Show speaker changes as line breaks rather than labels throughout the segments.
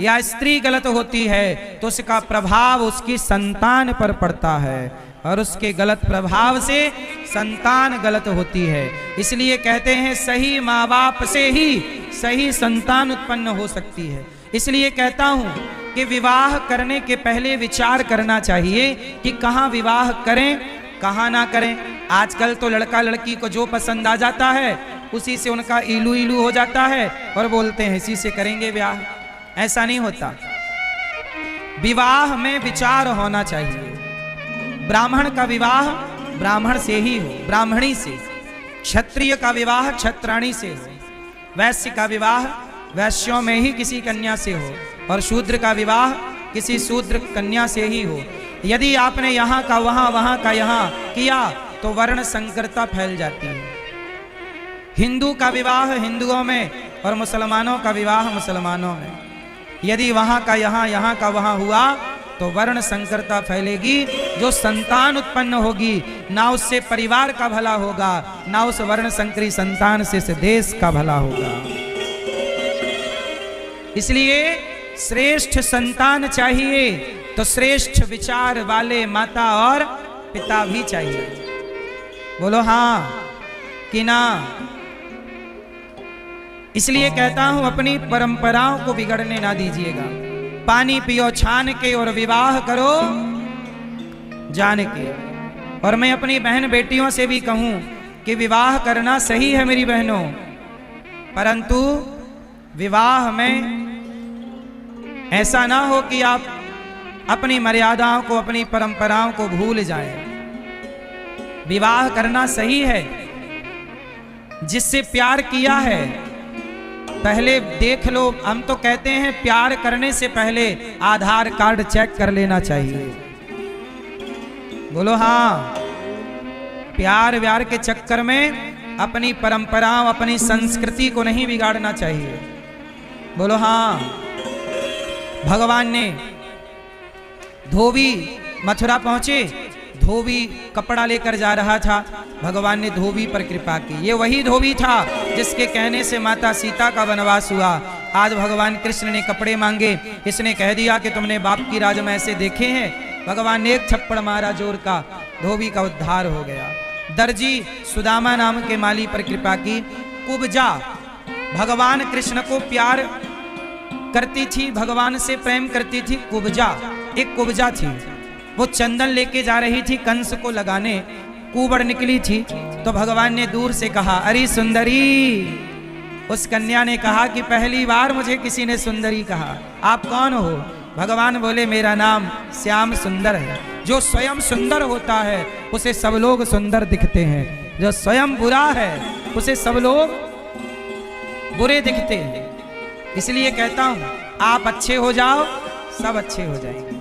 या स्त्री गलत होती है तो उसका प्रभाव उसकी संतान पर पड़ता है, और उसके गलत प्रभाव से संतान गलत होती है। इसलिए कहते हैं सही माँ बाप से ही सही संतान उत्पन्न हो सकती है। इसलिए कहता हूं कि विवाह करने के पहले विचार करना चाहिए कि कहाँ विवाह करें कहाँ ना करें। आजकल तो लड़का लड़की को जो पसंद आ जाता है उसी से उनका इलू इलू हो जाता है और बोलते हैं इसी से करेंगे ब्याह। ऐसा नहीं होता, विवाह में विचार होना चाहिए। ब्राह्मण का विवाह ब्राह्मण से ही हो, ब्राह्मणी से। क्षत्रिय का विवाह क्षत्राणी से हो, वैश्य का विवाह वैश्यों में ही किसी कन्या से हो, और शूद्र का विवाह किसी शूद्र कन्या से ही हो। यदि आपने यहाँ का वहाँ, वहाँ का यहाँ किया तो वर्ण संकरता फैल जाती है। हिंदू का विवाह हिंदुओं में और मुसलमानों का विवाह मुसलमानों में, यदि वहाँ का यहाँ, यहाँ का वहाँ हुआ तो वर्ण संकरता फैलेगी। जो संतान उत्पन्न होगी ना उससे परिवार का भला होगा, ना उस वर्ण संकरी संतान से इस देश का भला होगा। इसलिए श्रेष्ठ संतान चाहिए तो श्रेष्ठ विचार वाले माता और पिता भी चाहिए। बोलो हाँ कि ना। इसलिए कहता हूं अपनी परंपराओं को बिगड़ने ना दीजिएगा। पानी पियो छान के और विवाह करो जान के। और मैं अपनी बहन बेटियों से भी कहूं कि विवाह करना सही है मेरी बहनों, परंतु विवाह में ऐसा ना हो कि आप अपनी मर्यादाओं को, अपनी परंपराओं को भूल जाएं। विवाह करना सही है, जिससे प्यार किया है पहले देख लो। हम तो कहते हैं प्यार करने से पहले आधार कार्ड चेक कर लेना चाहिए। बोलो हाँ। प्यार व्यार के चक्कर में अपनी परंपराओं, अपनी संस्कृति को नहीं बिगाड़ना चाहिए। बोलो हाँ। भगवान ने धोबी मथुरा पहुंचे, धोबी कपड़ा लेकर जा रहा था, भगवान ने धोबी पर कृपा की। ये वही धोबी था जिसके कहने से माता सीता का वनवास हुआ। आज भगवान कृष्ण ने कपड़े मांगे, इसने कह दिया कि तुमने बाप की राज में ऐसे देखे हैं। भगवान ने एक थप्पड़ मारा जोर का, धोबी का उद्धार हो गया। दर्जी सुदामा नाम के माली पर कृपा की। कुब्जा भगवान कृष्ण को प्यार करती थी, भगवान से प्रेम करती थी। कुब्जा, एक कुब्जा थी, वो चंदन लेके जा रही थी कंस को लगाने, कुबड़ निकली थी तो भगवान ने दूर से कहा अरे सुंदरी। उस कन्या ने कहा कि पहली बार मुझे किसी ने सुंदरी कहा, आप कौन हो? भगवान बोले मेरा नाम श्याम सुंदर है। जो स्वयं सुंदर होता है उसे सब लोग सुंदर दिखते हैं, जो स्वयं बुरा है उसे सब लोग बुरे दिखते हैं। इसलिए कहता हूं आप अच्छे हो जाओ सब अच्छे हो जाएंगे।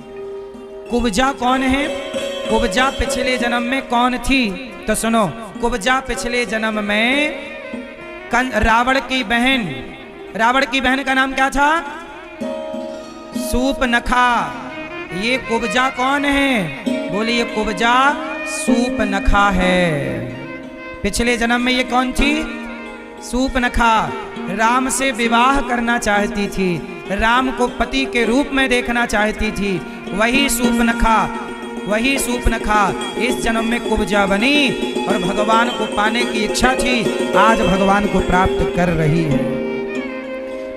कुब्जा कौन है? कुब्जा पिछले जन्म में कौन थी? तो सुनो, कुब्जा पिछले जन्म में रावण की बहन, रावण की बहन का नाम क्या था? सूपनखा। ये कुब्जा कौन है? बोलिए कुब्जा सूपनखा है। पिछले जन्म में ये कौन थी? सूपनखा। राम से विवाह करना चाहती थी, राम को पति के रूप में देखना चाहती थी। वही सूपनखा, वही सूपनखा इस जन्म में कुब्जा बनी और भगवान को पाने की इच्छा थी, आज भगवान को प्राप्त कर रही है।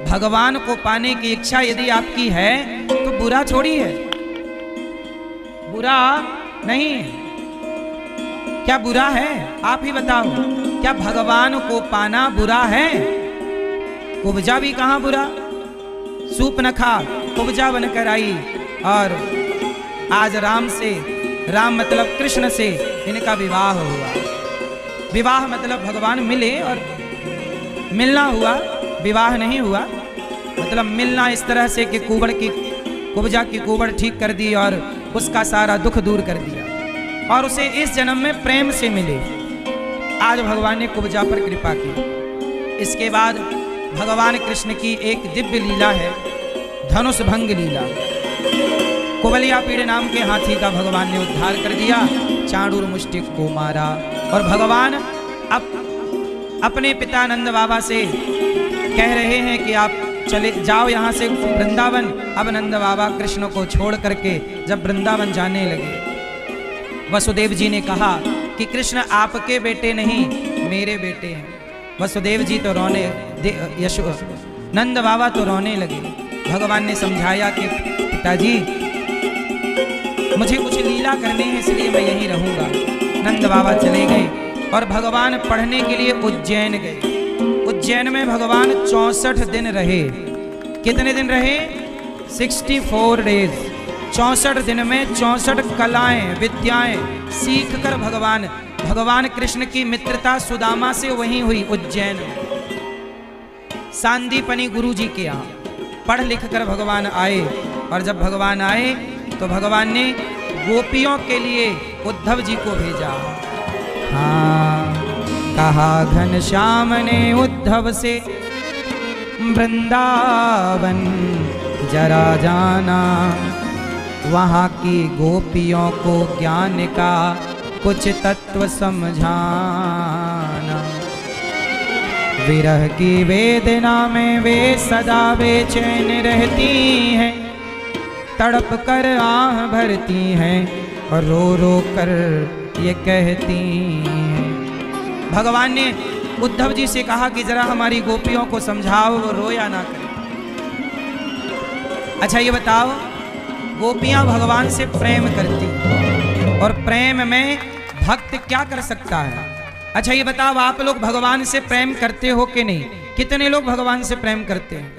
भगवान को पाने की इच्छा यदि आपकी है तो बुरा थोड़ी है, बुरा नहीं है। क्या बुरा है? आप ही बताओ, क्या भगवान को पाना बुरा है? कुब्जा भी कहां बुरा, सूपनखा कुब्जा बनकर आई और आज राम से, राम मतलब कृष्ण से इनका विवाह हुआ। विवाह मतलब भगवान मिले और मिलना हुआ, विवाह नहीं हुआ। मतलब मिलना इस तरह से कि कुब्जा की कुबड़ ठीक कर दी और उसका सारा दुख दूर कर दिया और उसे इस जन्म में प्रेम से मिले। आज भगवान ने कुब्जा पर कृपा की। इसके बाद भगवान कृष्ण की एक दिव्य लीला है, धनुष भंग लीला। कुबलिया पीड़ नाम के हाथी का भगवान ने उद्धार कर दिया, चाणूर मुष्टिक को मारा और भगवान अब अपने पिता नंद बाबा से कह रहे हैं कि आप चले जाओ यहाँ से वृंदावन। अब नंद बाबा कृष्ण को छोड़ करके जब वृंदावन जाने लगे, वसुदेव जी ने कहा कि कृष्ण आपके बेटे नहीं मेरे बेटे हैं। वसुदेव जी तो रोने, नंद बाबा तो रोने लगे। भगवान ने समझाया कि पिताजी मुझे कुछ लीला करनी है इसलिए मैं यहीं रहूंगा। नंद बाबा चले गए और भगवान पढ़ने के लिए उज्जैन गए। उज्जैन में भगवान 64 दिन रहे। कितने दिन रहे? 64 डेज। 64 दिन में 64 कलाएं विद्याएं सीख कर भगवान कृष्ण की मित्रता सुदामा से वहीं हुई उज्जैन में। सांदीपनी गुरु जी के यहाँ पढ़ लिख कर भगवान आए। और जब भगवान आए तो भगवान ने गोपियों के लिए उद्धव जी को भेजा। हाँ, कहा घनश्याम ने उद्धव से वृंदावन जरा जाना, वहाँ की गोपियों को ज्ञान का कुछ तत्व समझाना। विरह की वेदना में वे सदा बेचैन रहती हैं, तड़प कर आह भरती हैं और रो रो कर ये कहती हैं। भगवान ने उद्धव जी से कहा कि जरा हमारी गोपियों को समझाओ, वो रोया ना करे। अच्छा ये बताओ, गोपियां भगवान से प्रेम करती और प्रेम में भक्त क्या कर सकता है? अच्छा ये बताओ, आप लोग भगवान से प्रेम करते हो कि नहीं? कितने लोग भगवान से प्रेम करते हैं?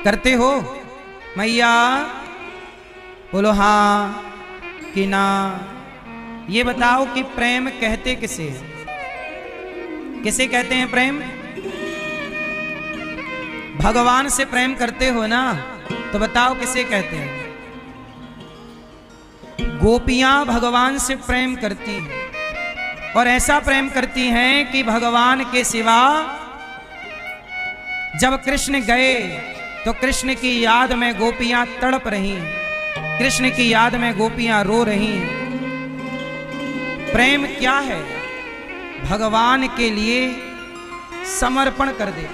करते हो? मैया बोलो हाँ कि ना। ये बताओ कि प्रेम कहते किसे? किसे कहते हैं प्रेम? भगवान से प्रेम करते हो ना, तो बताओ किसे कहते हैं? गोपियां भगवान से प्रेम करती हैं और ऐसा प्रेम करती हैं कि भगवान के सिवा जब कृष्ण गए तो कृष्ण की याद में गोपियां तड़प रही हैं, कृष्ण की याद में गोपियां रो रही हैं। प्रेम क्या है? भगवान के लिए समर्पण कर दे,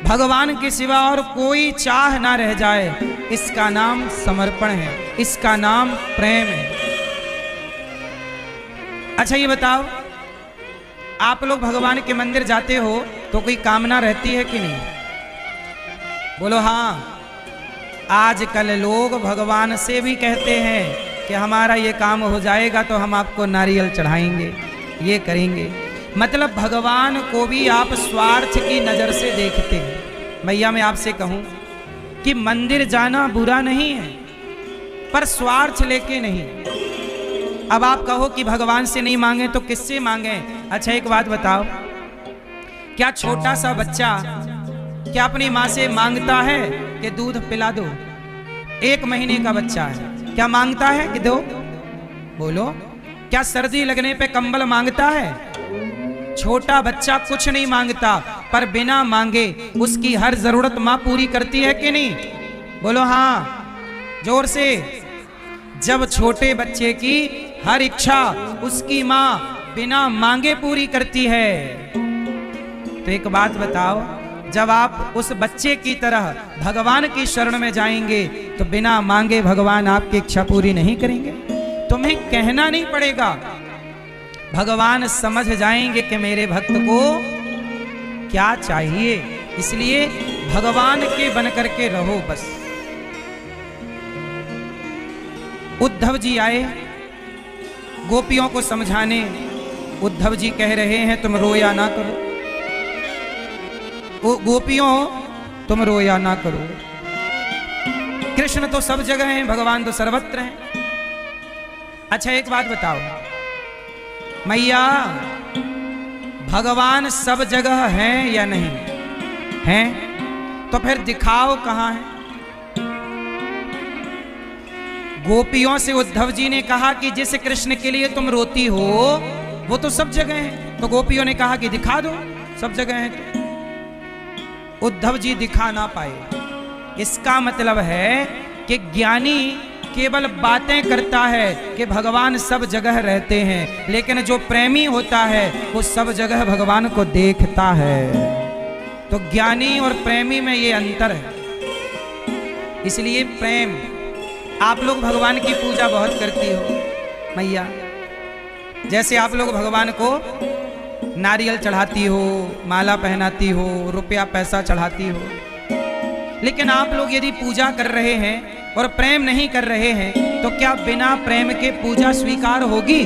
भगवान के सिवा और कोई चाह ना रह जाए, इसका नाम समर्पण है, इसका नाम प्रेम है। अच्छा ये बताओ, आप लोग भगवान के मंदिर जाते हो तो कोई कामना रहती है कि नहीं? बोलो हाँ। आजकल लोग भगवान से भी कहते हैं कि हमारा ये काम हो जाएगा तो हम आपको नारियल चढ़ाएंगे, ये करेंगे। मतलब भगवान को भी आप स्वार्थ की नज़र से देखते हैं। भैया मैं आपसे कहूं कि मंदिर जाना बुरा नहीं है, पर स्वार्थ लेके नहीं। अब आप कहो कि भगवान से नहीं मांगे तो किससे मांगे? अच्छा एक बात बताओ, क्या छोटा सा बच्चा क्या अपनी माँ से मांगता है कि दूध पिला दो? 1 महीने का बच्चा है, क्या मांगता है कि दो? बोलो। क्या सर्दी लगने पे कंबल मांगता है? छोटा बच्चा कुछ नहीं मांगता, पर बिना मांगे उसकी हर जरूरत माँ पूरी करती है कि नहीं? बोलो हाँ जोर से। जब छोटे बच्चे की हर इच्छा उसकी माँ बिना मांगे पूरी करती है, तो एक बात बताओ, जब आप उस बच्चे की तरह भगवान की शरण में जाएंगे तो बिना मांगे भगवान आपकी इच्छा पूरी नहीं करेंगे? तुम्हें कहना नहीं पड़ेगा, भगवान समझ जाएंगे कि मेरे भक्त को क्या चाहिए। इसलिए भगवान के बन करके रहो बस। उद्धव जी आए गोपियों को समझाने। उद्धव जी कह रहे हैं तुम रोया ना करो, गोपियों तुम रोया ना करो। कृष्ण तो सब जगह हैं, भगवान तो सर्वत्र हैं। अच्छा एक बात बताओ मैया, भगवान सब जगह हैं या नहीं हैं? तो फिर दिखाओ कहां है? गोपियों से उद्धव जी ने कहा कि जिस कृष्ण के लिए तुम रोती हो वो तो सब जगह है। तो गोपियों ने कहा कि दिखा दो, सब जगह है। तो उद्धव जी दिखा ना पाए। इसका मतलब है कि ज्ञानी केवल बातें करता है कि भगवान सब जगह रहते हैं, लेकिन जो प्रेमी होता है वो सब जगह भगवान को देखता है। तो ज्ञानी और प्रेमी में ये अंतर है। इसलिए प्रेम, आप लोग भगवान की पूजा बहुत करती हो मैया, जैसे आप लोग भगवान को नारियल चढ़ाती हो, माला पहनाती हो, रुपया पैसा चढ़ाती हो, लेकिन आप लोग यदि पूजा कर रहे हैं और प्रेम नहीं कर रहे हैं तो क्या बिना प्रेम के पूजा स्वीकार होगी?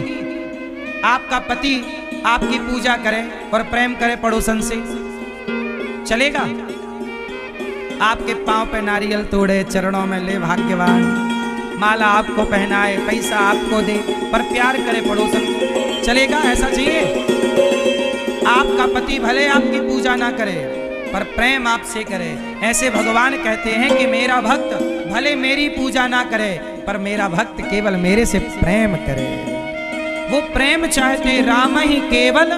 आपका पति आपकी पूजा करे और प्रेम करे पड़ोसन से, चलेगा? आपके पांव पे नारियल तोड़े, चरणों में ले भाग्यवान, माला आपको पहनाए, पैसा आपको दे, पर प्यार करे पड़ोसन को, चलेगा? ऐसा चाहिए? आपका पति भले आपकी पूजा ना करे पर प्रेम आपसे करे। ऐसे भगवान कहते हैं कि मेरा भक्त भले मेरी पूजा ना करे पर मेरा भक्त केवल मेरे से प्रेम करे। वो प्रेम चाहते राम ही केवल,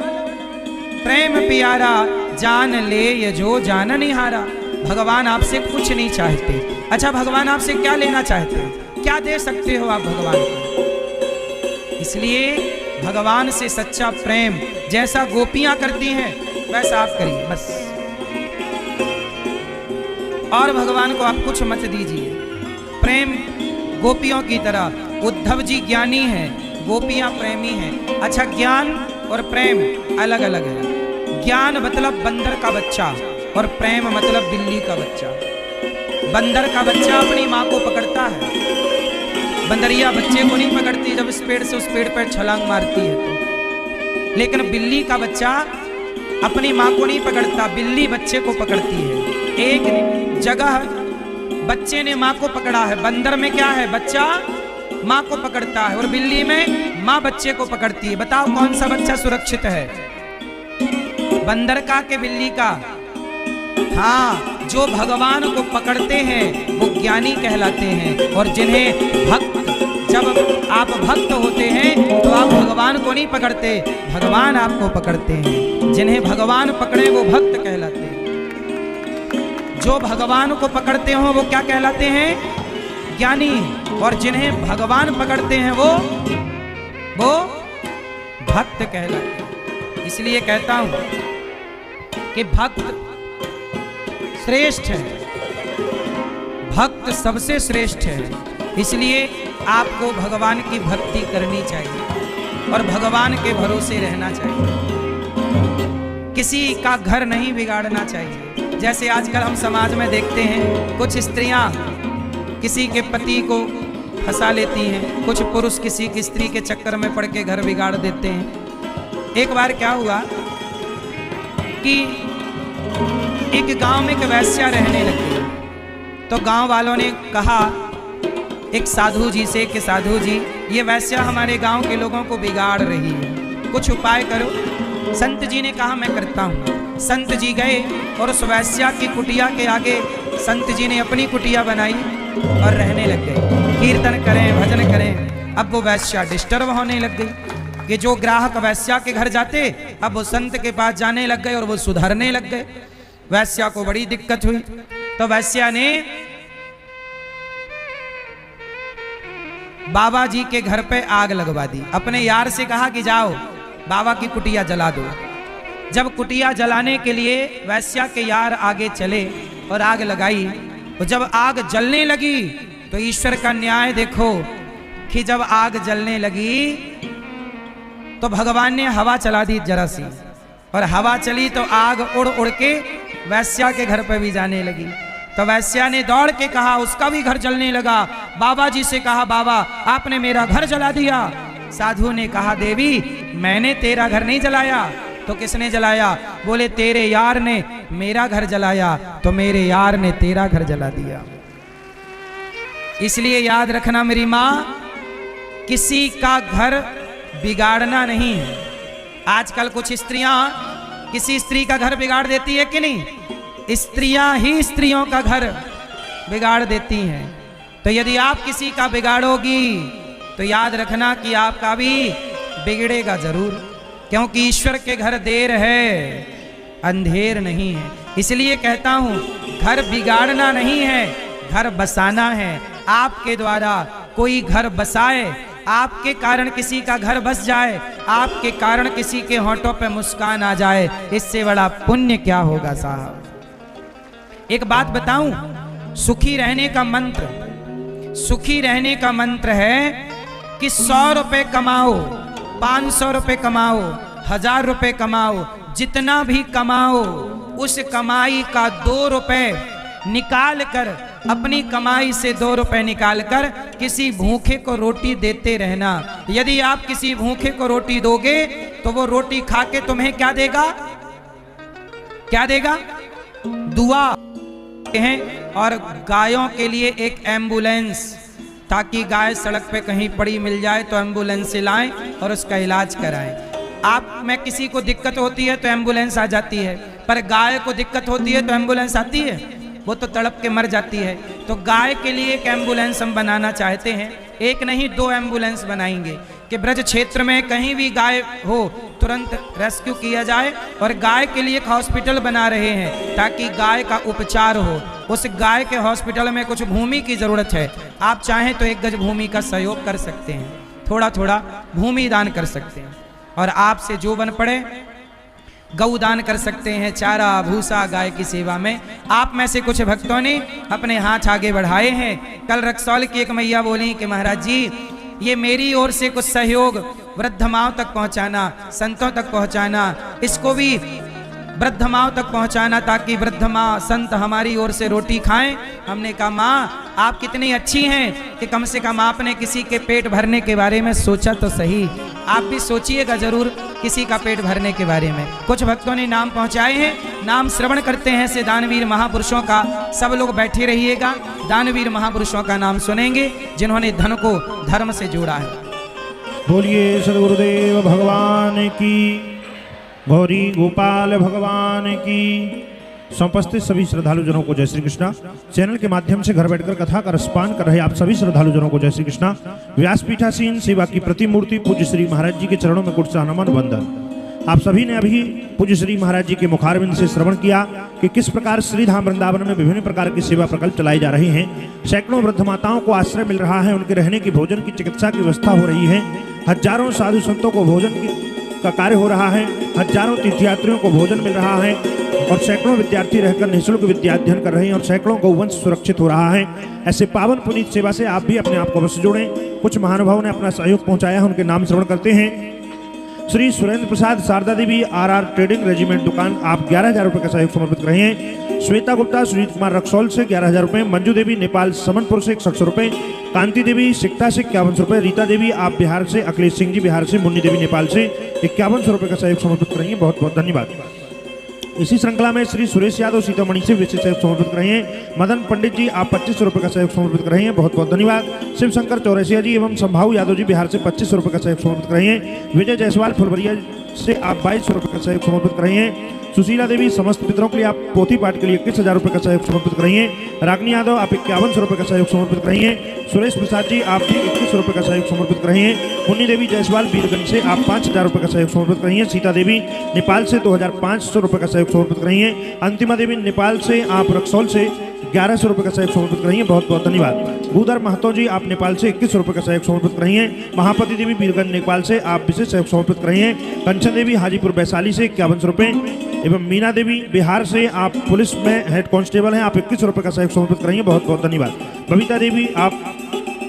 प्रेम प्यारा जान ले ये जो जान निहारा। भगवान आपसे कुछ नहीं चाहते। अच्छा, भगवान आपसे क्या लेना चाहते हैं? क्या दे सकते हो आप भगवान को? इसलिए भगवान से सच्चा प्रेम जैसा गोपियां करती हैं वैसा आप करिए बस, और भगवान को आप कुछ मत दीजिए। प्रेम गोपियों की तरह। उद्धव जी ज्ञानी हैं, गोपियां प्रेमी हैं। अच्छा, ज्ञान और प्रेम अलग अलग है। ज्ञान मतलब बंदर का बच्चा और प्रेम मतलब बिल्ली का बच्चा। बंदर का बच्चा अपनी माँ को पकड़ता है, बंदरिया बच्चे को नहीं पकड़ती जब इस पेड़ से उस पेड़ पर छलांग मारती है तो। लेकिन बिल्ली का बच्चा अपनी माँ को नहीं पकड़ता, बिल्ली बच्चे को पकड़ती है। एक जगह बच्चे ने माँ को पकड़ा है। बंदर में क्या है? बच्चा माँ को पकड़ता है और बिल्ली में माँ बच्चे को पकड़ती है। बताओ कौन सा बच्चा सुरक्षित है, बंदर का के बिल्ली का? हाँ, जो भगवान को पकड़ते हैं वो ज्ञानी कहलाते हैं। और जिन्हें भक्त, जब आप भक्त होते हैं तो आप भगवान को नहीं पकड़ते, भगवान आपको पकड़ते हैं। जिन्हें भगवान पकड़े वो भक्त कहलाते हैं। जो भगवान को पकड़ते हो वो क्या कहलाते हैं? ज्ञानी। और जिन्हें भगवान पकड़ते हैं वो भक्त कहलाते हैं। इसलिए कहता हूं कि भक्त श्रेष्ठ है, भक्त सबसे श्रेष्ठ है। इसलिए आपको भगवान की भक्ति करनी चाहिए और भगवान के भरोसे रहना चाहिए। किसी का घर नहीं बिगाड़ना चाहिए। जैसे आजकल हम समाज में देखते हैं, कुछ स्त्रियां किसी के पति को फंसा लेती हैं, कुछ पुरुष किसी की स्त्री के चक्कर में पड़ के घर बिगाड़ देते हैं। एक बार क्या हुआ कि एक गांव में एक वैश्या रहने लगी। तो गांव वालों ने कहा एक साधु जी से कि साधु जी, ये वैश्या हमारे गांव के लोगों को बिगाड़ रही है, कुछ उपाय करो। संत जी ने कहा मैं करता हूँ। संत जी गए और उस वैश्या की कुटिया के आगे संत जी ने अपनी कुटिया बनाई और रहने लग गए। कीर्तन करें, भजन करें। अब वो वैश्या डिस्टर्ब होने लग गई कि जो ग्राहक वैश्या के घर जाते अब वो संत के पास जाने लग गए और वो सुधरने लग गए। वैश्या को बड़ी दिक्कत हुई। तो वैश्या ने बाबा जी के घर पे आग लगवा दी। अपने यार से कहा कि जाओ बाबा की कुटिया जला दो। जब कुटिया जलाने के लिए वैश्या के यार आगे चले और आग लगाई, तो जब आग जलने लगी तो ईश्वर का न्याय देखो कि जब आग जलने लगी तो भगवान ने हवा चला दी जरा सी, और हवा चली तो आग उड़ उड़ के वैश्या के घर पर भी जाने लगी। तो वैश्या ने दौड़ के कहा, उसका भी घर जलने लगा। बाबा जी से कहा, बाबा आपने मेरा घर जला दिया। साधु ने कहा, देवी मैंने तेरा घर नहीं जलाया। तो किसने जलाया? बोले तेरे यार ने मेरा घर जलाया, तो मेरे यार ने तेरा घर जला दिया। इसलिए याद रखना मेरी माँ, किसी का घर बिगाड़ना नहीं है। आजकल कुछ स्त्रियां किसी स्त्री का घर बिगाड़ देती है कि नहीं? स्त्रियां ही स्त्रियों का घर बिगाड़ देती हैं। तो यदि आप किसी का बिगाड़ोगी तो याद रखना कि आपका भी बिगड़ेगा जरूर, क्योंकि ईश्वर के घर देर है, अंधेर नहीं है। इसलिए कहता हूं, घर बिगाड़ना नहीं है, घर बसाना है। आपके द्वारा कोई घर बसाए, आपके कारण किसी का घर बस जाए, आपके कारण किसी के होठों पे मुस्कान आ जाए, इससे बड़ा पुण्य क्या होगा साहब। एक बात बताऊं, सुखी रहने का मंत्र, सुखी रहने का मंत्र है कि 100 रुपए कमाओ, 500 रुपए कमाओ, 1000 रुपए कमाओ, जितना भी कमाओ उस कमाई का 2 रुपए निकाल कर, अपनी कमाई से 2 रुपए निकाल कर किसी भूखे को रोटी देते रहना। यदि आप किसी भूखे को रोटी दोगे तो वो रोटी खा के तुम्हें क्या देगा, क्या देगा? दुआ हैं। और गायों के लिए एक एम्बुलेंस, ताकि गाय सड़क पे कहीं पड़ी मिल जाए तो एम्बुलेंस से लाएं और उसका इलाज कराएं। आप में किसी को दिक्कत होती है तो एम्बुलेंस आ जाती है, पर गाय को दिक्कत होती है तो एम्बुलेंस आती है? वो तो तड़प के मर जाती है। तो गाय के लिए एक एम्बुलेंस हम बनाना चाहते हैं, एक नहीं 2 एम्बुलेंस बनाएंगे कि ब्रज क्षेत्र में कहीं भी गाय हो तुरंत रेस्क्यू किया जाए। और गाय के लिए एक हॉस्पिटल बना रहे हैं ताकि गाय का उपचार हो। उस गाय के हॉस्पिटल में कुछ भूमि की जरूरत है, आप चाहें तो 1 गज भूमि का सहयोग कर सकते हैं, थोड़ा थोड़ा भूमि दान कर सकते हैं। और आपसे जो बन पड़े गौ दान कर सकते हैं, चारा भूसा गाय की सेवा में। आप में से कुछ भक्तों ने अपने हाथ आगे बढ़ाए हैं। कल रक्सौल की एक मैया बोली कि महाराज जी, ये मेरी ओर से कुछ सहयोग वृद्ध माँव तक पहुंचाना, संतों तक पहुंचाना, इसको भी वृद्ध माँव तक पहुंचाना ताकि वृद्ध माँ संत हमारी ओर से रोटी खाएं। हमने कहा माँ आप कितनी अच्छी हैं कि कम से कम आपने किसी के पेट भरने के बारे में सोचा तो सही। आप भी सोचिएगा जरूर किसी का पेट भरने के बारे में। कुछ भक्तों ने नाम पहुंचाए हैं, नाम श्रवण करते हैं से दानवीर महापुरुषों का। सब लोग बैठे रहिएगा, दानवीर महापुरुषों का नाम सुनेंगे जिन्होंने धन को धर्म से जोड़ा है।
बोलिए सदगुरुदेव भगवान की, गौरी गोपाल भगवान की। उपस्थित सभी श्रद्धालु जनों को जय श्री कृष्णा। चैनल के माध्यम से घर बैठकर कथा का रसपान कर रहे आप सभी श्रद्धालु जनों को जय श्री कृष्णा। व्यासपीठासीन सेवा की प्रतिमूर्ति पूज्य श्री महाराज जी के चरणों में कुटसा नमन वंदन। आप सभी ने अभी पूज्य श्री महाराज जी के मुखारविंद से श्रवण किया कि किस प्रकार श्री धाम वृंदावन में विभिन्न प्रकार की सेवा प्रकल्प चलाई जा रही हैं। सैकड़ों वृद्ध माताओं को आश्रय मिल रहा है, उनके रहने की, भोजन की, चिकित्सा की व्यवस्था हो रही है। हजारों साधु संतों को भोजन का कार्य हो रहा है, हजारों तीर्थयात्रियों को भोजन मिल रहा है और सैकड़ों विद्यार्थी रहकर निःशुल्क विद्याध्ययन कर रहे हैं और सैकड़ों गौवंश सुरक्षित हो रहा है। ऐसे पावन पुनीत सेवा से आप भी अपने आप को अवश्य जोड़ें। कुछ महानुभावों ने अपना सहयोग पहुंचाया है, उनके नाम श्रवण करते हैं। श्री सुरेंद्र प्रसाद शारदा देवी RR ट्रेडिंग रेजिमेंट दुकान, आप 11,000 रुपये का सहयोग समर्पित कर रहे हैं। श्वेता गुप्ता सुजीत कुमार रक्सौल से 11,000 रुपये। मंजू देवी नेपाल समनपुर से 6100 रुपये। कांति देवी सिकटा से 5100 रुपये। रीता देवी आप बिहार से, अखिलेश सिंह जी बिहार से, मुन्नी देवी नेपाल से 5100 रुपये का सहयोग समर्पित कर रही हैं। बहुत बहुत धन्यवाद। इसी श्रृंखला में श्री सुरेश यादव सीतामढ़ी से विशेष सहयोग समर्पित कर रहे हैं। मदन पंडित जी आप 2500 रुपये का सहयोग समर्पित कर रहे हैं। बहुत बहुत धन्यवाद। शिव शंकर चौरसिया जी एवं संभाव यादव जी बिहार से 2500 रुपये का सहयोग समर्पित कर रहे हैं। विजय जायसवाल फुलवरिया से आप 2200 रुपये का सहयोग समर्पित कर रहे हैं। सुशीला देवी समस्त पितरों के लिए आप पोथी पाठ के लिए 21,000 रुपये का सहयोग समर्पित कर रही हैं। रागनी यादव आप 5100 रुपये का सहयोग समर्पित कर रही हैं। सुरेश प्रसाद जी आप भी 2100 रुपये का सहयोग समर्पित कर रही हैं। मुन्नी देवी जायसवाल वीरगंज से आप 5000 रुपये का सहयोग समर्पित कर रही हैं। सीता देवी नेपाल से 2500 रुपये का सहयोग समर्पित कर रही हैं। अंतिमा देवी नेपाल से आप रक्सौल से 1100 रुपये का सहयोग समर्पित कर रही हैं। बहुत बहुत धन्यवाद। भूधर महतो जी आप नेपाल से 2100 रुपये का सहयोग समर्पित कर रही हैं। महापति देवी वीरगंज नेपाल से आप विशेष सहयोग समर्पित कर रही हैं। कंचन देवी हाजीपुर वैशाली से 5100 रुपये एवं मीना देवी बिहार से आप पुलिस में हेड कांस्टेबल हैं, आप 2100 रुपये का सहयोग समर्पित कर रही हैं। बहुत बहुत धन्यवाद। बबीता देवी आप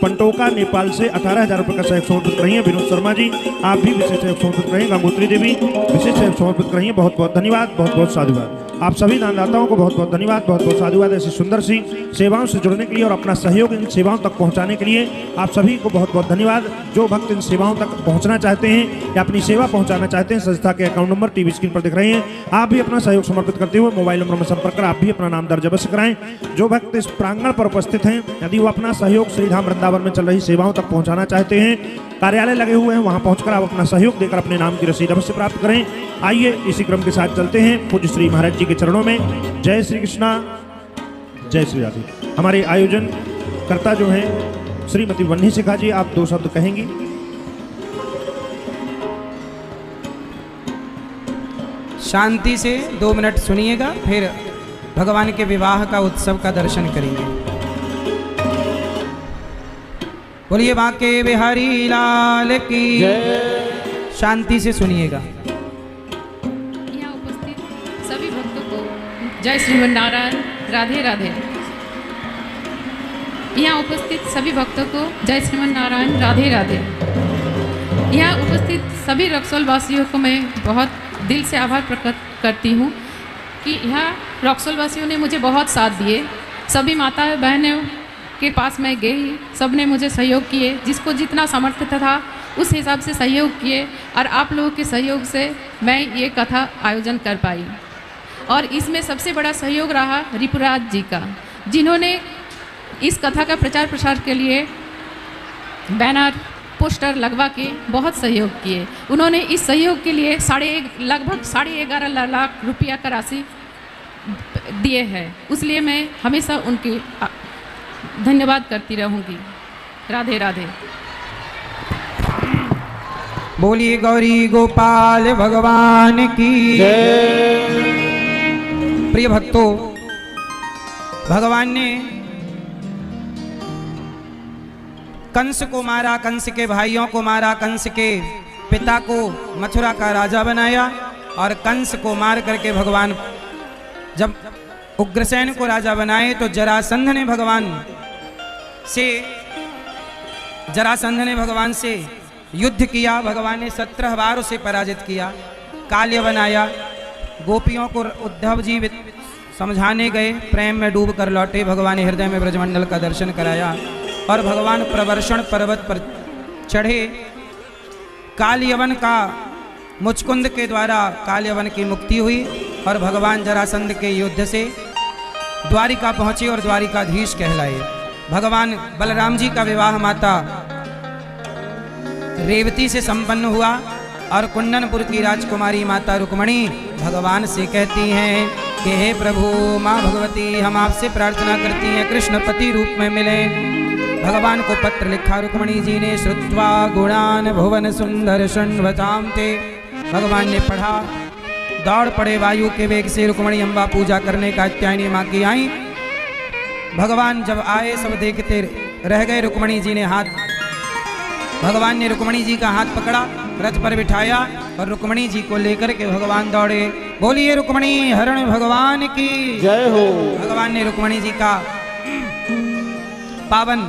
पंटोका नेपाल से 18,000 रुपये का सहयोग समर्पित कर रही हैं। विनोद शर्मा जी आप भी विशेष सहयोग समर्पित कर रही हैं। गंगोत्री देवी विशेष सहयोग समर्पित कर रही हैं। बहुत बहुत धन्यवाद, बहुत बहुत साधुवाद। आप सभी दानदाताओं को बहुत बहुत धन्यवाद, बहुत बहुत साधुवाद। ऐसी सुंदर सी सेवाओं से जुड़ने के लिए और अपना सहयोग इन सेवाओं तक पहुंचाने के लिए आप सभी को बहुत बहुत धन्यवाद। जो भक्त इन सेवाओं तक पहुंचना चाहते हैं या अपनी सेवा पहुंचाना चाहते हैं, संस्था के अकाउंट नंबर टीवी स्क्रीन पर दिख रहे हैं। आप भी अपना सहयोग समर्पित करते हुए मोबाइल नंबर में संपर्क कर आप भी अपना नाम दर्ज अवश्य कराएं। जो भक्त इस प्रांगण पर उपस्थित हैं, यदि वो अपना सहयोग श्रीधाम वृंदावन में चल रही सेवाओं तक पहुंचाना चाहते हैं, कार्यालय लगे हुए हैं, वहां पहुंचकर आप अपना सहयोग देकर अपने नाम की रसीद अवश्य प्राप्त करें। आइए इसी क्रम के साथ चलते हैं पूज्य श्री महाराज जी के चरणों में। जय श्री कृष्णा, जय श्री राधे। हमारे आयोजन कर्ता जो हैं श्रीमती वन्नी शिखा जी, आप 2 शब्द कहेंगी।
शांति से 2 मिनट सुनिएगा, फिर भगवान के विवाह का उत्सव का दर्शन करेंगे। बोलिए बांके बिहारी लाल की। शांति से सुनिएगा।
यहाँ उपस्थित सभी भक्तों को जय श्रीमन नारायण, राधे राधे। यहाँ उपस्थित सभी भक्तों को जय श्रीमन नारायण, राधे राधे। यहाँ उपस्थित सभी रक्सौल वासियों को मैं बहुत दिल से आभार प्रकट करती हूँ कि यहाँ रक्सौल वासियों ने मुझे बहुत साथ दिए। सभी माता बहनों के पास मैं गई, सब ने मुझे सहयोग किए, जिसको जितना सामर्थ्य था उस हिसाब से सहयोग किए, और आप लोगों के सहयोग से मैं ये कथा आयोजन कर पाई। और इसमें सबसे बड़ा सहयोग रहा रिपुराज जी का, जिन्होंने इस कथा का प्रचार प्रसार के लिए बैनर पोस्टर लगवा के बहुत सहयोग किए। उन्होंने इस सहयोग के लिए लगभग 11.5 लाख रुपया का राशि दिए हैं। इसलिए मैं हमेशा उनकी धन्यवाद करती रहूँगी। राधे राधे।
बोलिए गौरी गोपाल भगवान की। प्रिय भक्तों, भगवान ने कंस को मारा, कंस के भाइयों को मारा, कंस के पिता को मथुरा का राजा बनाया, और कंस को मार करके भगवान जब उग्रसेन को राजा बनाए तो जरासंध ने भगवान से युद्ध किया। भगवान ने 17 बार उसे पराजित किया। काल्य बनाया। गोपियों को उद्धव जी समझाने गए, प्रेम में डूब कर लौटे। भगवान ने हृदय में ब्रजमंडल का दर्शन कराया और भगवान प्रवर्षण पर्वत पर चढ़े। कालयवन का मुचकुंद के द्वारा कालयवन की मुक्ति हुई और भगवान जरासंध के युद्ध से द्वारिका पहुंचे और द्वारिकाधीश कहलाए। भगवान बलराम जी का विवाह माता रेवती से संपन्न हुआ और कुंदनपुर की राजकुमारी माता रुक्मणी भगवान से कहती हैं कि हे प्रभु, माँ भगवती हम आपसे प्रार्थना करती हैं कृष्ण पति रूप में मिले। भगवान को पत्र लिखा रुक्मणी जी ने। श्रुत्वा गुणान भुवन सुंदर शृण्वताम ते। भगवान ने पढ़ा। दौड़ पड़े वायु के वेग से रुक्मणी अम्बा पूजा करने का कात्यायनी माँ की आई। भगवान जब आए सब देखते रह गए। रुक्मणी जी ने भगवान ने रुक्मणी जी का हाथ पकड़ा, रथ पर बिठाया और रुक्मणी जी को लेकर के भगवान दौड़े। बोलिए रुक्मणी हरण भगवान की जय हो। भगवान ने रुक्मणी जी का पावन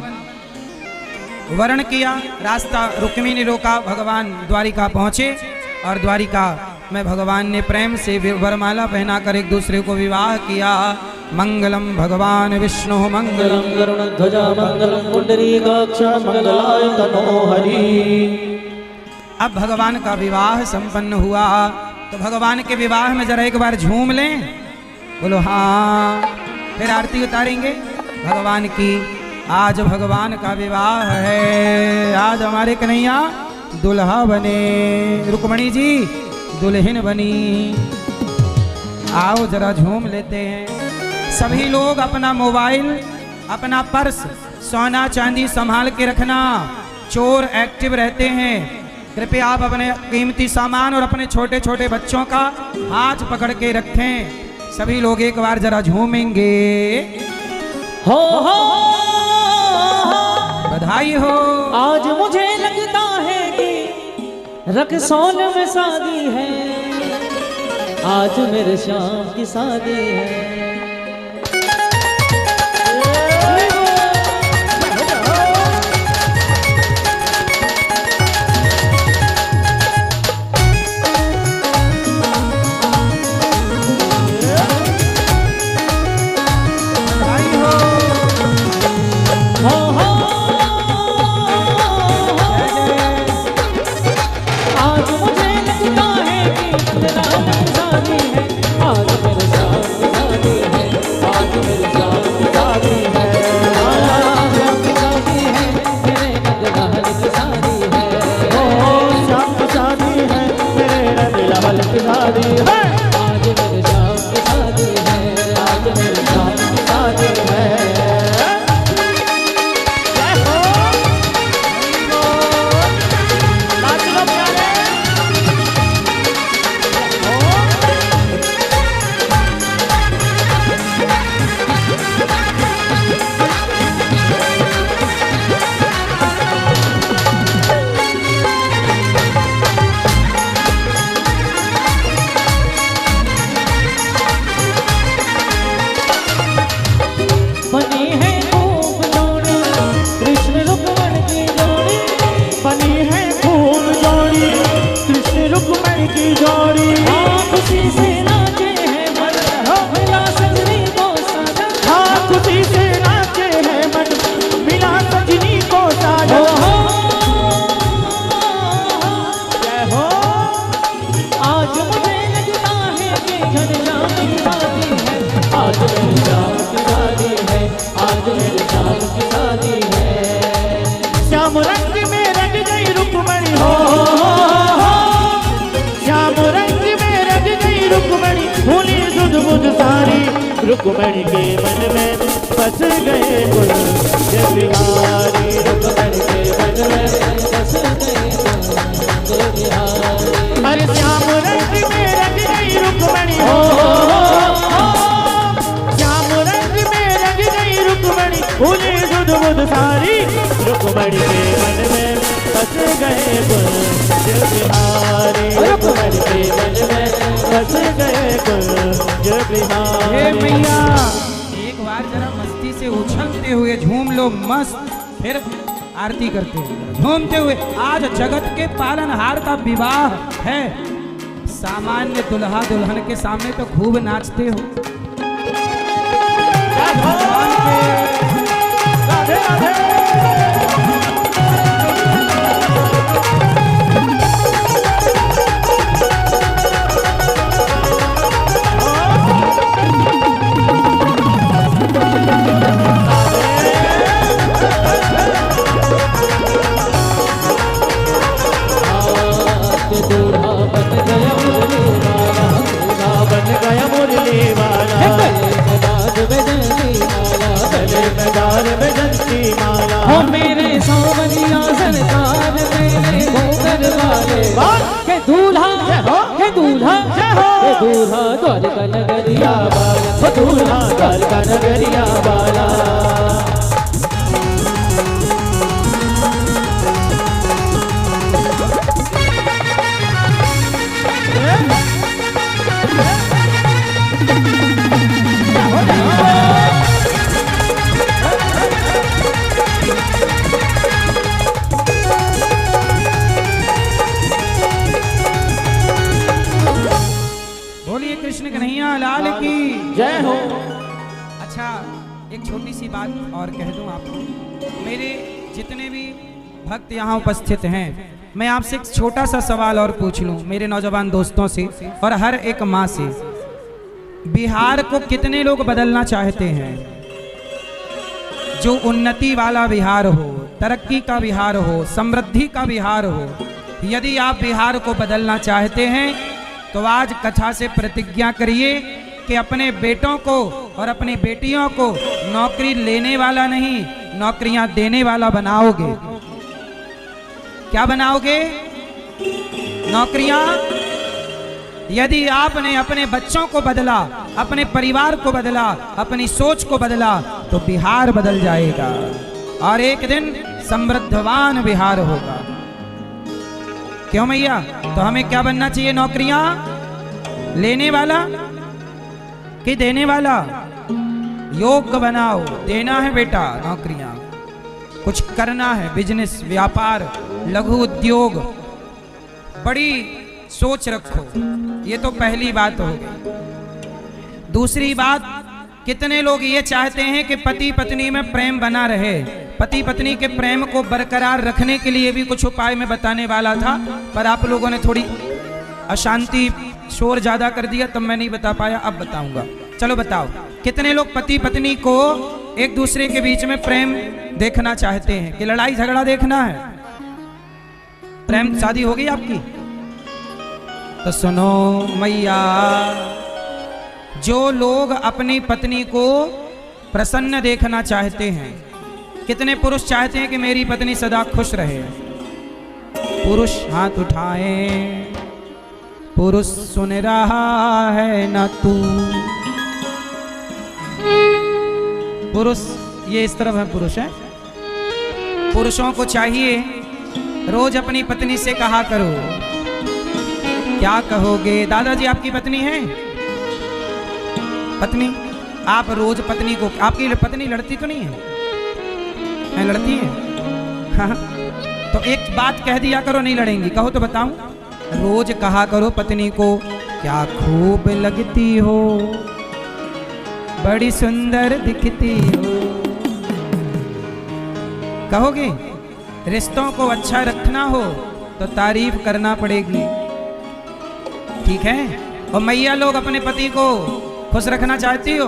वर्ण किया। रास्ता रुक्मिणी ने रोका। भगवान द्वारिका पहुंचे और द्वारिका में भगवान ने प्रेम से वरमाला पहनाकर एक दूसरे को विवाह किया। मंगलम भगवान विष्णु मंगलम
गरुड़ध्वजा मंगलम पुंडरीकाक्ष मंगलाय तनो हरि।
अब भगवान का विवाह संपन्न हुआ तो भगवान के विवाह में जरा एक बार झूम लें। बोलो हाँ। फिर आरती उतारेंगे भगवान की। आज भगवान का विवाह है। आज हमारे कन्हैया दुल्हा बने, रुक्मणी जी दुल्हन बनी। आओ जरा झूम लेते हैं। सभी लोग अपना मोबाइल, अपना पर्स, सोना चांदी संभाल के रखना। चोर एक्टिव रहते हैं। कृपया आप अपने कीमती सामान और अपने छोटे छोटे बच्चों का हाथ पकड़ के रखें। सभी लोग एक बार जरा झूमेंगे।
हो
बधाई हो।
आज मुझे लगता है कि रक्सौल में शादी है। आज मेरे श्याम की शादी है। आज मेरे साथ मेरे श्याम की शादी है, आज मेरे श्याम की शादी है।
श्याम रंग में रंग गई रुक्मणी हो, श्याम रंग में रंग गई रुक्मणी, भूली सुध बुध सारी, रुक्मणी के मन में बस गए कुल जय बिहारी,
रुक्मणी के मन में बस गए जय बिहारी।
अरे श्याम रंग में रंग गई रुक्मणी हो, श्याम रंग में रंग गई रुक्मणी, भूली सुध बुध सारी, रुक्मणी के मन में बस गए कुल जय बिहारी, रुक्मणी के मन में बस गए कुल जय
हे
बिहारी।
मैया एक बार जरा मस्ती से उछलते हुए झूम लो मस्त, फिर आरती करते हैं झूमते हुए। आज जगत के पालनहार का विवाह है, सामान्य दुल्हा दुल्हन के सामने तो खूब नाचते हो।
राधे राधे। बन गया मुरली वाला, मैदान में जंती माला,
हो मेरे सावरिया सरकार मेरे गोबर वाले के दूल्हा, के दूल्हा, के दूल्हा द्वारका नगरिया वाला,
वो दूल्हा द्वारका नगरिया वाला।
बोलिए कृष्ण कन्हैया लाल की
जय हो।
अच्छा एक छोटी सी बात और कह दूं आपको, मेरे जितने भी भक्त यहाँ उपस्थित हैं, मैं आपसे एक छोटा सा सवाल और पूछ लूं, मेरे नौजवान दोस्तों से और हर एक माँ से। बिहार को कितने लोग बदलना चाहते हैं? जो उन्नति वाला बिहार हो, तरक्की का बिहार हो, समृद्धि का बिहार हो। यदि आप बिहार को बदलना चाहते हैं तो आज कथा से प्रतिज्ञा करिए कि अपने बेटों को और अपनी बेटियों को नौकरी लेने वाला नहीं, नौकरियां देने वाला बनाओगे। क्या बनाओगे? नौकरियां। यदि आपने अपने बच्चों को बदला, अपने परिवार को बदला, अपनी सोच को बदला, तो बिहार बदल जाएगा और एक दिन समृद्धवान बिहार होगा। क्यों मैया? तो हमें क्या बनना चाहिए? नौकरियां लेने वाला कि देने वाला? योग्य बनाओ, देना है बेटा नौकरियां, कुछ करना है, बिजनेस, व्यापार, लघु उद्योग, बड़ी सोच रखो। ये तो पहली बात हो गई। दूसरी बात, कितने लोग ये चाहते हैं कि पति पत्नी में प्रेम बना रहे? पति पत्नी के प्रेम को बरकरार रखने के लिए भी कुछ उपाय मैं बताने वाला था, पर आप लोगों ने थोड़ी अशांति, शोर ज्यादा कर दिया, तब मैं नहीं बता पाया, अब बताऊंगा। चलो बताओ, कितने लोग पति पत्नी को एक दूसरे के बीच में प्रेम देखना चाहते हैं कि लड़ाई झगड़ा देखना है? प्रेम शादी हो गई आपकी? तो सुनो मैया, जो लोग अपनी पत्नी को प्रसन्न देखना चाहते हैं, कितने पुरुष चाहते हैं कि मेरी पत्नी सदा खुश रहे? पुरुष हाथ उठाएं। पुरुष सुन रहा है ना तू? पुरुष ये इस तरफ है, पुरुष है। पुरुषों को चाहिए रोज अपनी पत्नी से कहा करो। क्या कहोगे? दादाजी आपकी पत्नी है? पत्नी? आप रोज पत्नी को, आपकी पत्नी लड़ती तो नहीं है? लड़ती है? हाँ। तो एक बात कह दिया करो, नहीं लड़ेंगी, कहो तो बताऊं। रोज कहा करो पत्नी को, क्या खूब लगती हो, बड़ी सुंदर दिखती हो। कहोगे? रिश्तों को अच्छा रखना हो तो तारीफ करना पड़ेगी, ठीक है? और मैया लोग अपने पति को खुश रखना चाहती हो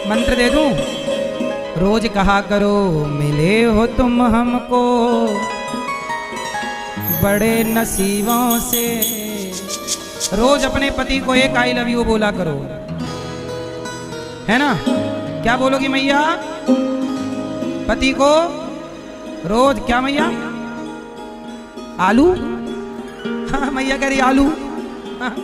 मंत्र दे दूं? रोज कहा करो मिले हो तुम हमको बड़े नसीबों से। रोज अपने पति को एक आई लव यू बोला करो, है ना? क्या बोलोगी मैया? पति को रोज क्या मैया? आलू? हाँ मैया कह रही आलू। हाँ।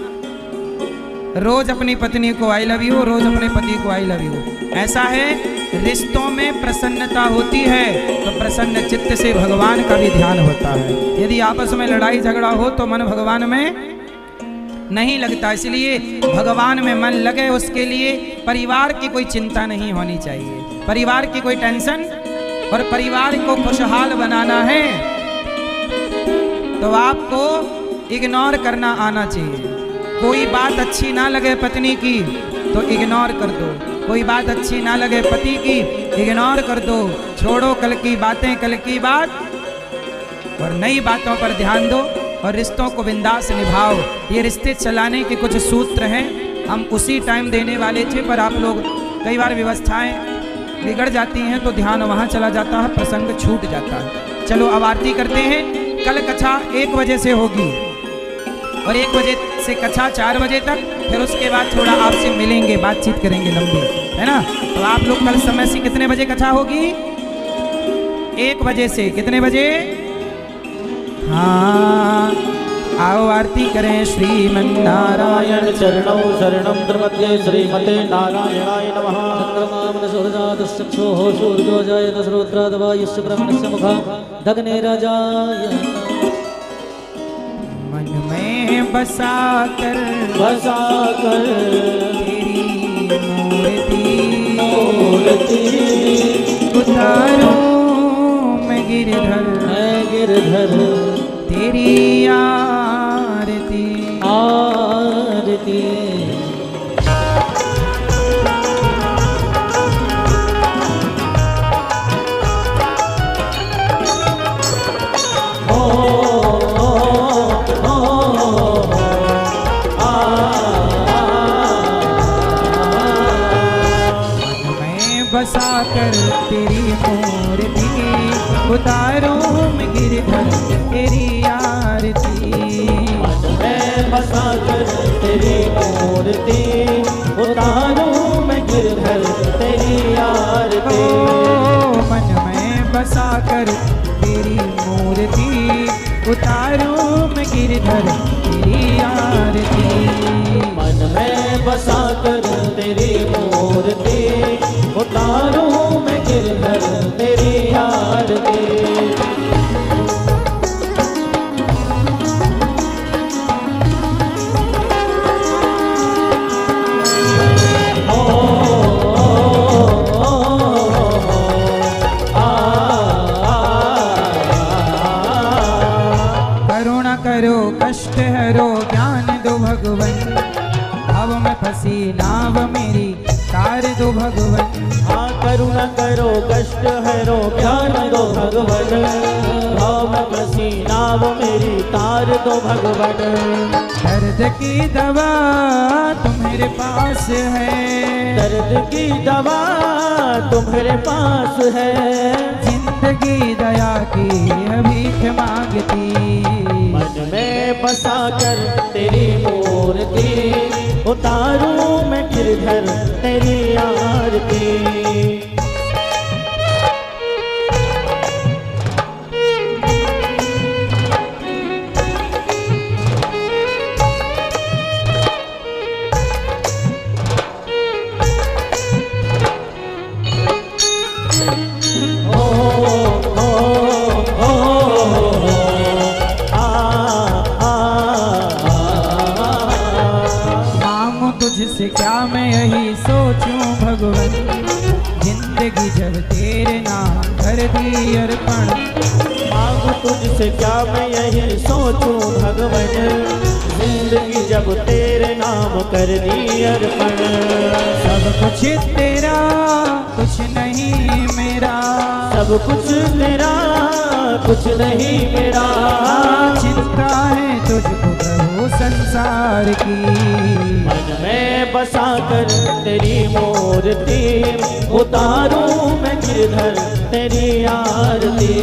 रोज अपनी पत्नी को आई लव यू, रोज अपने पति को आई लव यू। ऐसा है रिश्तों में प्रसन्नता होती है तो प्रसन्न चित्त से भगवान का भी ध्यान होता है। यदि आपस में लड़ाई झगड़ा हो तो मन भगवान में नहीं लगता। इसलिए भगवान में मन लगे उसके लिए परिवार की कोई चिंता नहीं होनी चाहिए, परिवार की कोई टेंशन। और परिवार को खुशहाल बनाना है तो आपको इग्नोर करना आना चाहिए। कोई बात अच्छी ना लगे पत्नी की तो इग्नोर कर दो, कोई बात अच्छी ना लगे पति की इग्नोर कर दो। छोड़ो कल की बातें, कल की बात, और नई बातों पर ध्यान दो और रिश्तों को बिंदास निभाओ। ये रिश्ते चलाने के कुछ सूत्र हैं, हम उसी टाइम देने वाले थे पर आप लोग कई बार व्यवस्थाएं बिगड़ जाती हैं तो ध्यान वहाँ चला जाता है, प्रसंग छूट जाता है। चलो अब आरती करते हैं। कल कथा 1 बजे से होगी और 1 बजे से कथा 4 बजे तक, फिर उसके बाद थोड़ा आपसे मिलेंगे, बातचीत करेंगे लंबी, है ना? तो आप लोग कल समय से कितने बजे कथा होगी? 1 बजे से कितने बजे? हाँ आओ आरती करें। श्रीमन्नारायण
चरणौ शरणं प्रपद्ये श्रीमते नारायणाय नमः।
चक्षुः सूर्यो जायत श्रोत्रादवायुश्च ब्रह्मणस्य मुखा दग्ने राजाय।
मन में बसा कर तेरी मूर्ति उतारो मैं गिरधर तेरी आरती
आरती।
बसा कर तेरी मूर्ति उतारो मैं गिरधर तेरी आरती।
मन में बसा कर तेरी मूर्ति उतारो मैं गिरधर तेरी आरती।
मन में बसा कर तेरी मूर्ति उतारो मैं गिरधर तेरी आरती।
मन में बसा कर तेरी मूर्ति उतारो मैं गिरधर तेरी आरती।
करुणा करो कष्ट हरो ज्ञान दो भगवन, भव में फंसी नाव मेरी तार दो भगवन।
हाँ करुणा करो कष्ट हरो ज्ञान दो भगवन, भाव में फंसी नाव मेरी तार दो भगवन।
दर्द की दवा तुम्हारे पास है,
दर्द की दवा तुम्हारे पास है।
जिंदगी दया की भीख मांगती।
मन में बसा कर तेरी मूर्ति उतारूं मैं गिरधर तेरी आरती।
तुझसे क्या मैं यही सोचूं भगवन, जिंदगी जब तेरे नाम कर दी अर्पण।
मांगू तुझसे क्या मैं यही सोचूं भगवन, जिंदगी जब तेरे नाम कर दी अर्पण।
सब कुछ तेरा कुछ नहीं मेरा,
सब कुछ तेरा कुछ नहीं मेरा।
चिंता है तुझको प्रभु संसार की।
मन में बसा कर तेरी मूर्ति मूर्ति उतारूं मैं गिरधर तेरी आरती।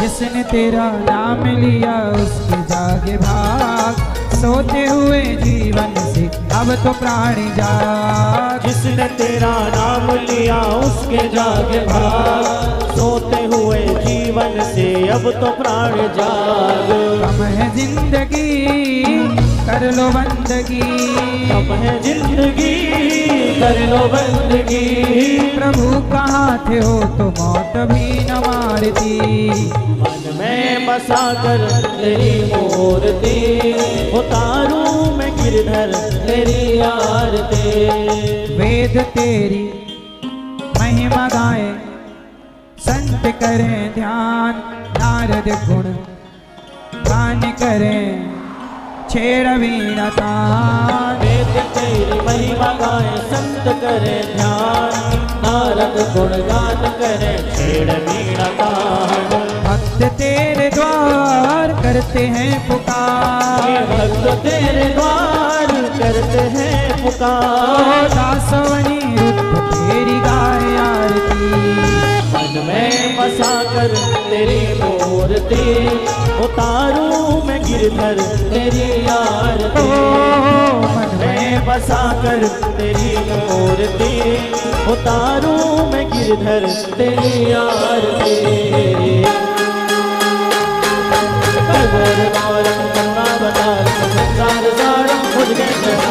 जिसने तेरा नाम लिया उसके जागे भाग, सोते हुए जीवन से अब तो प्राण जाग।
जिसने तेरा नाम लिया उसके जागे भाग, सोते हुए जीवन से अब तो प्राण जाग।
कम है जिंदगी कर लो बंदगी,
कम है जिंदगी कर लो बंदगी।
प्रभु कहाँ थे हो तो मौत भी न मारती।
मन में बसा कर तेरी मूर्ति उतारूं मैं गिरधर तेरी आरती।
वेद तेरी महिमा गाए संत करें ध्यान, नारद गुण गान करें छेड़ वीणा तान।
वेद तेरी महिमा गाए संत करे ध्यान, नारद गुणगान करे छेड़ वीणा तान।
भक्त तेरे द्वार करते हैं पुकार,
भक्त तेरे द्वार करते हैं पुकार।
दासवनी रुद्र तेरी गाय आरती।
मन में बसा कर तेरी मूर्ति उतारूं मैं गिरधर तेरी आरती।
मन
में बसा कर तेरी मूर्ति उतारूं मैं गिरधर तेरी आरती। कर्पूरगौरं करुणावतारं संसारसारं भुजगेन्द्रं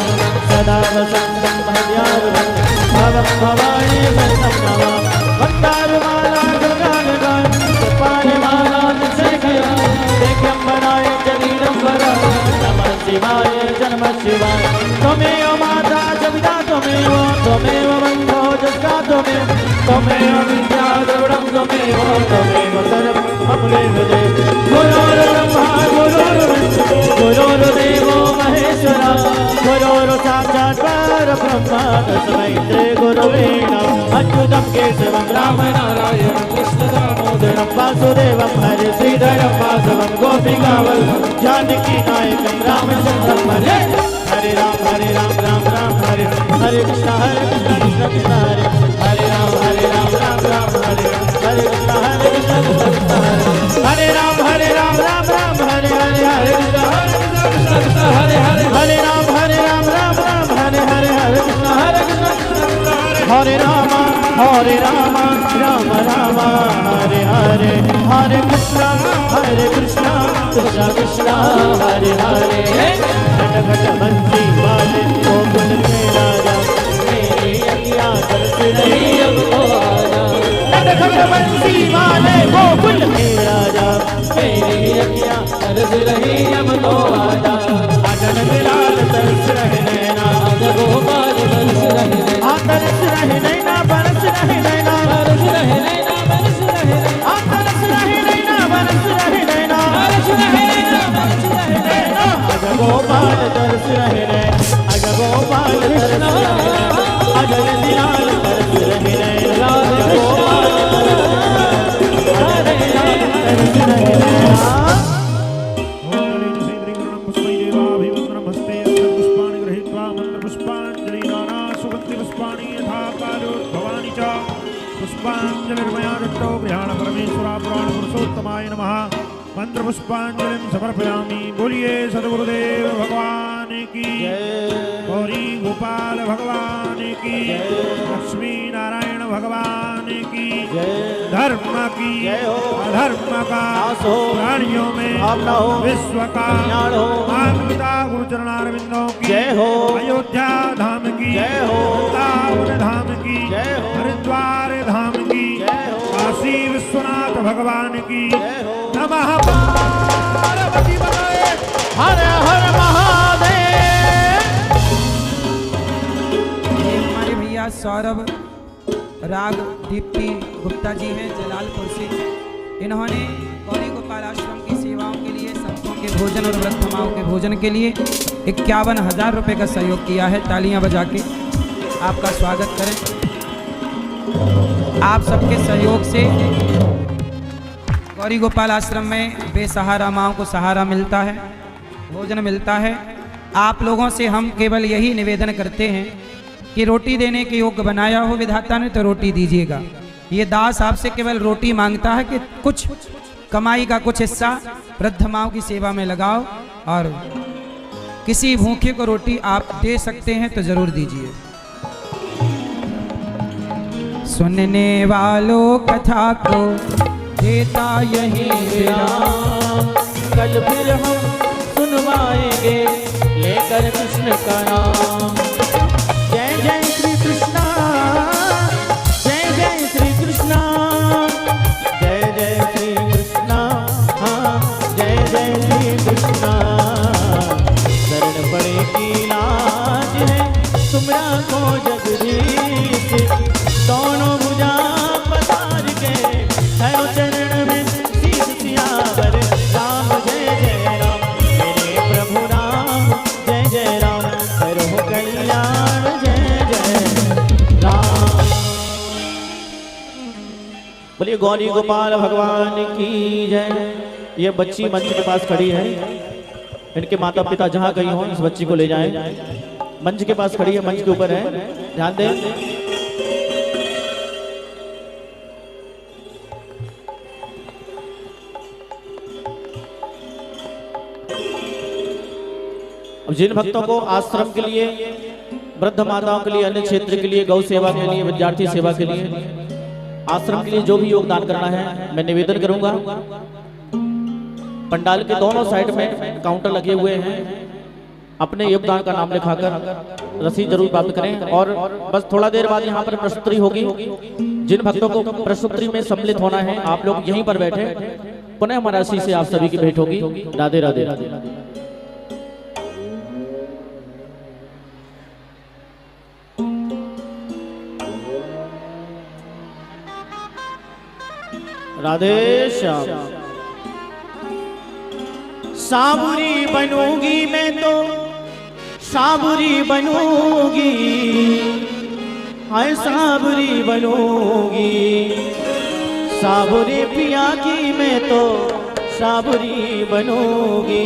सदा वसन्तं हृदयारभं भवं भवानी सहितं नमामि। वक्तारमाला गरुडालगान कृपालमाला शेखरं देख्यम्बराय जलीलम्बरं नमः शिवाय नमः शिवाय। त्वमेव माता च पिता त्वमेव बन्धो जस्का त्वमेव विद्या द्रविडं त्वमेव सर्वं अमुलेव देव। गुरोर्ब्रह्मा गुरोर्विष्णु गुरोर्देवो महेश्वरा गुरोर् साक्षात् परब्रह्म तस्मै श्री गुरवे नमः। अच्युतं केशवं रामनारायणं कृष्णदामोदरं वासुदेवं हरे श्रीधरं वासवं गोपिकावल्लभं जानकी नायकं रामचन्द्रं भजे। हरे राम राम राम हरे हरे कृष्ण कृष्ण कृष्ण हरे राम राम राम हरे हरे कृष्ण कृष्ण कृष्ण हरे राम राम राम हरे हरे कृष्ण कृष्ण हरे हरे राम राम राम हरे हरे कृष्ण हरे राम राम राम हरे हरे कृष्ण कृष्ण कृष्ण हरे हरे। घट घट बंसी वाले गोकुल के राजा मेरी अखियाँ तरस रही अब तो आजा। घट घट बंसी वाले गोकुल के राजा मेरी अखियाँ तरस रही अब तो आजा। अगन बिलाल तरस रहे नैना गोपाल तरस रहे नैना तरस रहे नैना बरस रहे नैना बरस रहे नैना बरस रहे नैना तरस रहे नैना बरस रहे नैना बरस रहे नैना बरस रहे नैना। अग गोपाल तरस रहे नैना अग गोपाल तरस रहे नैना अगन बिलाल तरस रहे नैना गोपाल तरस रहे नैना।
पुष्पांजलिर्मया दत्तो गृहाण परमेश्वरा पुराण पुरुषोत्तमाय नमः। मंत्र पुष्पांजलिं समर्पयामि। बोलिए सद्गुरुदेव भगवान की गौरी गोपाल भगवान की लक्ष्मी नारायण भगवान की धर्म की अधर्म का प्राणियों में विश्व का माता गुरु चरणारविंदों की
जय हो।
अयोध्या धाम की
जय हो।
वृंदावन धाम की
जय हो।
हरिद्वार धाम की
जय हो।
काशी विश्वनाथ भगवान की
जय हो।
नमः पार्वती पतये
हर हर महादेव।
ये हमारे भैया सौरभ राग दीप्ति गुप्ता जी हैं जलालपुर से। इन्होंने गौरी गोपाल आश्रम की सेवाओं के लिए संतों के भोजन और वृद्ध माओं के भोजन के लिए 51,000 रुपये का सहयोग किया है। तालियां बजा के आपका स्वागत करें। आप सबके सहयोग से गौरी गोपाल आश्रम में बेसहारा माओं को सहारा मिलता है, भोजन मिलता है। आप लोगों से हम केवल यही निवेदन करते हैं कि रोटी देने के योग्य बनाया हो विधाता ने तो रोटी दीजिएगा। ये दास आपसे केवल रोटी मांगता है कि कुछ कमाई का कुछ हिस्सा वृद्ध माओं की सेवा में लगाओ, और किसी भूखे को रोटी आप दे सकते हैं तो जरूर दीजिए। सुनने वालों कथा को देता यही विराम,
कल फिर हम सुनवाएंगे लेकर कृष्ण का नाम। जय जय श्री कृष्णा, जय जय श्री कृष्णा, जय जय श्री कृष्णा, हाँ जय जय श्री कृष्णा। शरण पड़े की लाज है तुमरा को जगदीश, दोनों भुजा पसार के है चरण में शीश सियावर। राम जय जय राम, मेरे प्रभु राम जय जय राम, करो कल्याण जय जय राम। बोलिए गौरी गोपाल भगवान की जय। ये बच्ची मंच के पास खड़ी है, इनके माता पिता जहाँ कहीं हो इस बच्ची को ले जाएं। मंच के पास खड़ी है, मंच के ऊपर है, ध्यान दें। अब जिन भक्तों को आश्रम के लिए, वृद्ध माताओं के लिए, अन्य क्षेत्र के लिए, गौ सेवा के लिए, विद्यार्थी सेवा के लिए, आश्रम के लिए जो भी योगदान करना है, मैं निवेदन करूंगा पंडाल के दोनों साइड में काउंटर लगे हुए हैं, अपने योगदान का नाम लिखाकर रसीद जरूर प्राप्त करें। और बस थोड़ा देर बाद यहाँ पर प्रश्नोत्तरी होगी। जिन भक्तों को प्रश्नोत्तरी में सम्मिलित होना है आप लोग यहीं पर बैठे, पुनः हमारा आशीष से आप सभी की भेंट होगी। राधे राधे राधे राधे। राधे श्याम। साबुरी बनूंगी मैं तो साबुरी बनूंगी, हाय साबुरी बनूंगी, साबुरी पिया की मैं तो साबुरी बनूंगी।